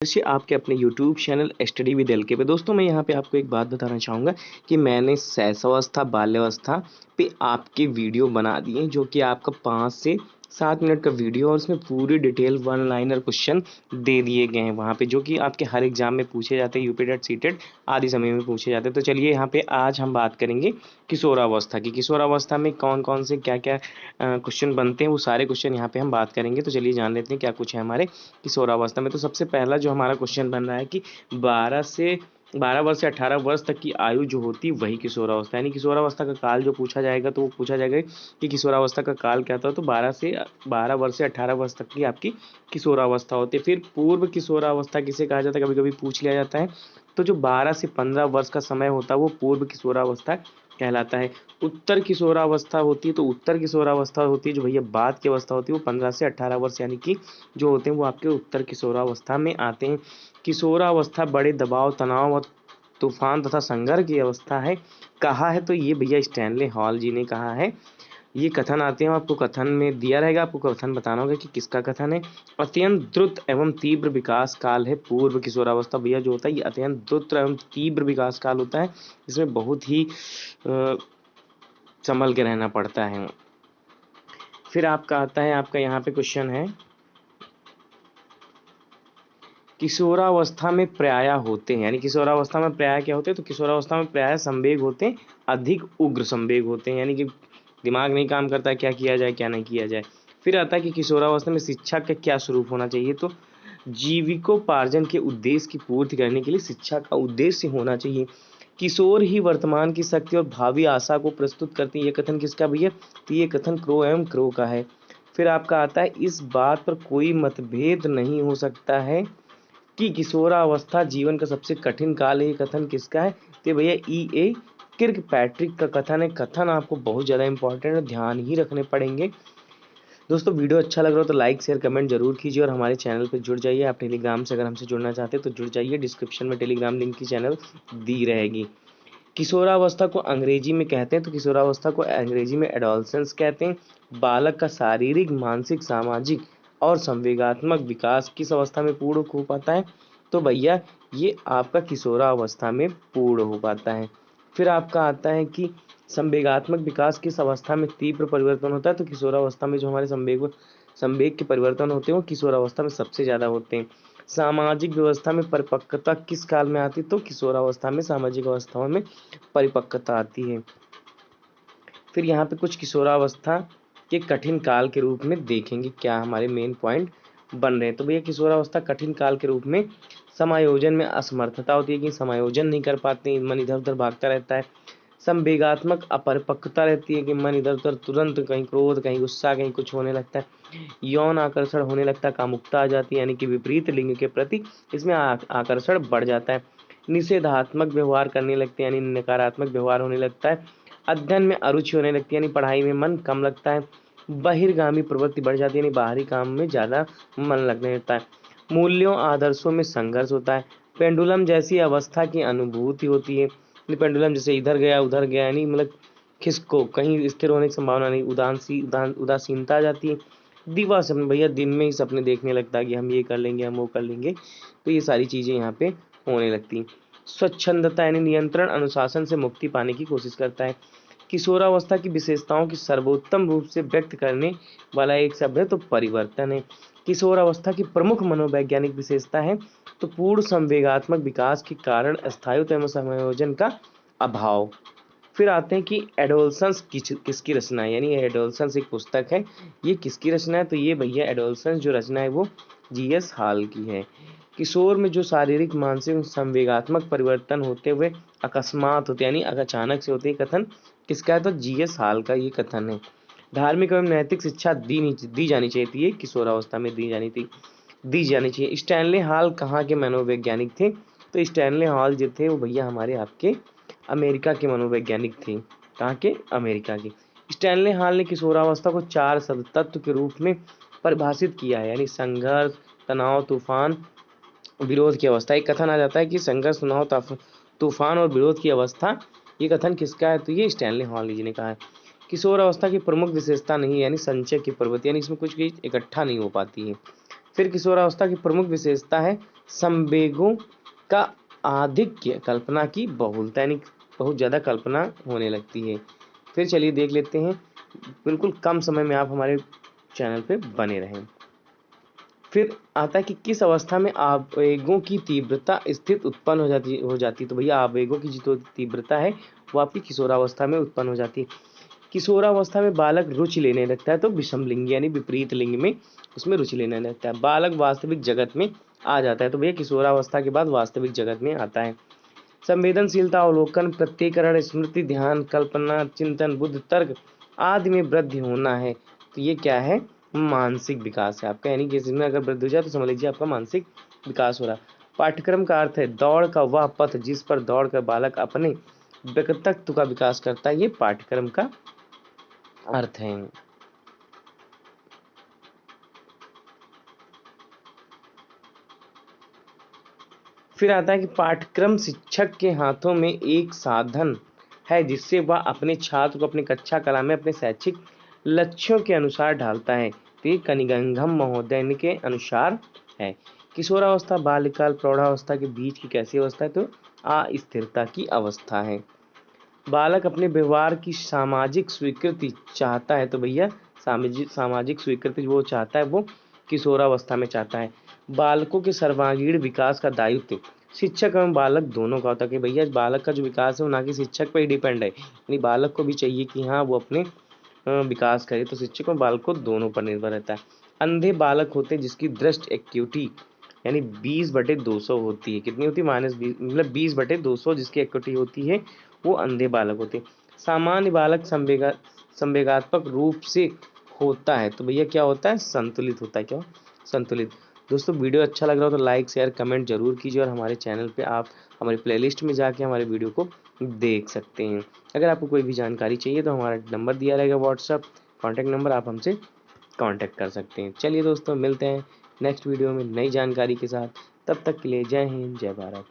वैसे आपके अपने YouTube channel study with LK पे दोस्तों मैं यहाँ पे आपको एक बात बताना चाहूँगा कि मैंने शैशवावस्था बाल्यावस्था पे आपके वीडियो बना दिए जो कि आपका 5 से 7 मिनट का वीडियो और उसमें पूरी डिटेल वन लाइनर क्वेश्चन दे दिए गए हैं वहाँ पे जो कि आपके हर एग्जाम में पूछे जाते हैं यूपी टेट सी टेट आदि समय में पूछे जाते हैं। तो चलिए यहाँ पे आज हम बात करेंगे किशोरावस्था की। किशोरावस्था में कौन कौन से क्या क्या क्वेश्चन बनते हैं वो सारे क्वेश्चन यहाँ पे हम बात करेंगे। तो चलिए जान लेते हैं क्या कुछ है हमारे किशोरावस्था में। तो सबसे पहला जो हमारा क्वेश्चन बन रहा है कि 12 वर्ष से 18 वर्ष तक की आयु जो होती है वही किशोरावस्था, यानी किशोरावस्था का काल जो पूछा जाएगा तो वो पूछा जाएगा कि किशोरावस्था का काल क्या था। तो 12 वर्ष से 18 वर्ष तक की आपकी किशोरावस्था होती है। फिर पूर्व किशोरावस्था किसे कहा जाता है, कभी कभी पूछ लिया जाता है। तो जो 12 से 15 वर्ष का समय होता है वो पूर्व किशोरावस्था कहलाता है। उत्तर किशोरावस्था होती है, तो उत्तर किशोरावस्था होती है जो भैया बाद की अवस्था होती है वो 15 से 18 वर्ष यानी कि जो होते हैं वो आपके उत्तर किशोरावस्था में आते हैं। किशोरावस्था बड़े दबाव, तनाव और तूफान तथा संघर्ष की अवस्था है। कहा है तो ये भैया स्टैनले हॉल जी ने कहा है। ये कथन आते हैं, आपको कथन में दिया रहेगा, आपको कथन बताना होगा कि किसका कथन है। अत्यंत द्रुत एवं तीव्र विकास काल है पूर्व किशोरावस्था। भैया जो होता है ये अत्यंत द्रुत एवं तीव्र विकास काल होता है, इसमें बहुत ही संभल के रहना पड़ता है। फिर आपका आता है, आपका यहाँ पे क्वेश्चन है किशोरावस्था में प्रायः होते हैं, यानी किशोरावस्था में प्रायः क्या होते हैं, तो किशोरावस्था में प्रायः संवेग होते हैं, अधिक उग्र संवेग होते हैं, यानी कि दिमाग नहीं काम करता है क्या किया जाए क्या नहीं किया जाए। फिर आता है कि किशोरावस्था में शिक्षा का क्या स्वरूप होना चाहिए, तो जीविकोपार्जन के उद्देश्य की पूर्ति करने के लिए शिक्षा का उद्देश्य होना चाहिए। किशोर ही वर्तमान की शक्ति और भावी आशा को प्रस्तुत करते हैं। ये कथन किसका भैया, तो ये कथन क्रो एवं क्रो का है। फिर आपका आता है इस बात पर कोई मतभेद नहीं हो सकता है कि किशोरावस्था जीवन का सबसे कठिन काल है। ये कथन किसका है, तो भैया E.A. किर्कपैट्रिक का कथन है। कथन आपको बहुत ज़्यादा इंपॉर्टेंट है, ध्यान ही रखने पड़ेंगे। दोस्तों वीडियो अच्छा लग रहा हो तो लाइक शेयर कमेंट जरूर कीजिए और हमारे चैनल पर जुड़ जाइए। आप टेलीग्राम से अगर हमसे जुड़ना चाहते हैं तो जुड़ जाइए, डिस्क्रिप्शन में टेलीग्राम लिंक की चैनल दी रहेगी। किशोरावस्था को अंग्रेजी में कहते हैं, तो किशोरावस्था को अंग्रेजी में एडोलसेंस कहते हैं। बालक का शारीरिक, मानसिक, सामाजिक और संवेगात्मक विकास किस अवस्था में पूर्ण हो पाता है, तो भैया ये आपका किशोरावस्था में पूर्ण हो पाता है। फिर आपका आता है कि संवेगात्मक विकास किस अवस्था में तीव्र परिवर्तन होता है, तो किशोरावस्था में जो हमारे संवेग के परिवर्तन होते हैं वो किशोरावस्था में सबसे ज़्यादा होते हैं। सामाजिक व्यवस्था में परिपक्वता किस काल में आती है, तो किशोरावस्था में सामाजिक अवस्थाओं में परिपक्वता आती है। फिर यहाँ पे कुछ किशोरावस्था के कठिन काल के रूप में देखेंगे क्या हमारे मेन पॉइंट बन रहे हैं। तो भैया किशोरावस्था कठिन काल के रूप में समायोजन में असमर्थता होती है कि समायोजन नहीं कर पाते, मन इधर उधर भागता रहता है। संवेगात्मक अपरिपक्वता रहती है कि मन इधर उधर तुरंत कहीं क्रोध कहीं गुस्सा कहीं कुछ होने लगता है। यौन आकर्षण होने लगता है, कामुकता आ जाती है, यानी कि विपरीत लिंग के प्रति इसमें आकर्षण बढ़ जाता है। निषेधात्मक व्यवहार करने लगते हैं, यानी नकारात्मक व्यवहार होने लगता है। अध्ययन में अरुचि होने लगती है, यानी पढ़ाई में मन कम लगता है। बहिर्गामी प्रवृत्ति बढ़ जाती है, यानी बाहरी काम में ज़्यादा मन लगने लगता है। मूल्यों आदर्शों में संघर्ष होता है। पेंडुलम जैसी अवस्था की अनुभूति होती है, पेंडुलम जैसे इधर गया उधर गया, यानी मतलब खिसको कहीं स्थिर होने की संभावना नहीं। उदासीनता आ जाती है। दिवा सपने, भैया दिन में ही सपने देखने लगता है कि हम ये कर लेंगे हम वो कर लेंगे, तो ये सारी चीज़ें यहाँ पे होने लगती। स्वच्छंदता यानी नियंत्रण अनुशासन से मुक्ति पाने की कोशिश करता है। किशोरावस्था की विशेषताओं की सर्वोत्तम रूप से व्यक्त करने वाला एक शब्द है तो परिवर्तन है। किशोरावस्था की प्रमुख मनोवैज्ञानिक विशेषता है तो पूर्ण संवेगात्मक विकास के कारण स्थायित्व एवं समायोजन का अभाव। फिर आते हैं कि एडोलसेंस किसकी रचना है, यानी एडोलसेंस एक पुस्तक है, ये किसकी रचना है, तो ये भैया एडोलसेंस जो रचना है वो G.S. हाल की है। किशोर में जो शारीरिक मानसिक संवेगात्मक परिवर्तन होते हुए अकस्मात होते यानी अचानक से होते, कथन किसका है, तो G.S. हाल का ये कथन है। धार्मिक एवं नैतिक शिक्षा दी जानी चाहिए थी, ये किशोरावस्था में दी जानी चाहिए। स्टैनले हॉल कहाँ के मनोवैज्ञानिक थे, तो स्टैनले हॉल जो थे वो भैया हमारे आपके अमेरिका के मनोवैज्ञानिक थे। कहाँ के, अमेरिका के। स्टैनले हॉल ने किशोरावस्था को 4 तत्व के रूप में परिभाषित किया है, यानी संघर्ष, तनाव, तूफान, विरोध की अवस्था। एक कथन आ जाता है कि संघर्ष, तनाव, तूफान और विरोध की अवस्था, ये कथन किसका है, तो ये स्टैनले हॉल जी ने कहा है। किशोर अवस्था की प्रमुख विशेषता नहीं, यानी संचय की प्रवृत्ति, यानी इसमें कुछ भी इकट्ठा नहीं हो पाती है। फिर किशोरावस्था की प्रमुख विशेषता है संवेगों का आधिक्य, कल्पना की बहुलता, यानी बहुत ज़्यादा कल्पना होने लगती है। फिर चलिए देख लेते हैं, बिल्कुल कम समय में आप हमारे चैनल पे बने रहें। फिर आता है कि किस अवस्था में आवेगों की तीव्रता स्थित उत्पन्न हो जाती है। तो भैया आवेगों की जो तीव्रता है वो आपकी किशोरावस्था में उत्पन्न हो जाती है। किशोरावस्था में बालक रुचि लेने लगता है, तो विषम लिंग यानी विपरीत लिंग में उसमें रुचि लेने लगता है। बालक वास्तविक जगत में आ जाता है, तो भैया किशोरावस्था के बाद वास्तविक जगत में आता है। संवेदनशीलता, अवलोकन, प्रत्येकरण, स्मृति, ध्यान, कल्पना, चिंतन, बुद्ध, तर्क आदि में वृद्धि होना है। तो ये क्या है, मानसिक विकास है आपका, यानी कि इसमें अगर वृद्धि हो जाए तो समझ लीजिए आपका मानसिक विकास हो रहा। पाठ्यक्रम का अर्थ है दौड़ का वह पथ जिस पर दौड़कर बालक अपने व्यक्तित्व का विकास करता है, ये पाठ्यक्रम का अर्थ है। फिर आता है कि पाठ्यक्रम शिक्षक के हाथों में एक साधन है जिससे वह अपने छात्र को अपने कक्षा कला में अपने शैक्षिक लक्ष्यों के अनुसार ढालता है। तो ये कनिगंगम महोदय के अनुसार है। किशोरावस्था बाल्यकाल प्रौढ़ावस्था के बीच की कैसी अवस्था है, तो अस्थिरता की अवस्था है। बालक अपने व्यवहार की सामाजिक स्वीकृति चाहता है, तो भैया सामाजिक स्वीकृति वो चाहता है वो किशोरावस्था में चाहता है। बालकों के सर्वांगीण विकास का दायित्व शिक्षक एवं बालक दोनों का होता है कि भैया बालक का जो विकास है वो ना कि शिक्षक पर ही डिपेंड है, यानी बालक को भी चाहिए कि हाँ वो अपने विकास करे, तो शिक्षक और बालक को दोनों पर निर्भर रहता है। अंधे बालक होते हैं जिसकी दृष्टि एक्यूटी यानी 20/200 होती है। कितनी होती है, -20, मतलब 20/200 जिसकी एक्यूटी होती है वो अंधे बालक होते हैं। सामान्य बालक संवेगात्मक रूप से होता है, तो भैया क्या होता है, संतुलित होता है। क्या, संतुलित। दोस्तों वीडियो अच्छा लग रहा हो तो लाइक शेयर कमेंट जरूर कीजिए, और हमारे चैनल पे आप हमारी प्लेलिस्ट में जाके हमारे वीडियो को देख सकते हैं। अगर आपको कोई भी जानकारी चाहिए तो हमारा नंबर दिया रहेगा व्हाट्सअप कॉन्टैक्ट नंबर, आप हमसे कांटेक्ट कर सकते हैं। चलिए दोस्तों मिलते हैं नेक्स्ट वीडियो में नई जानकारी के साथ, तब तक के लिए जय हिंद जय भारत।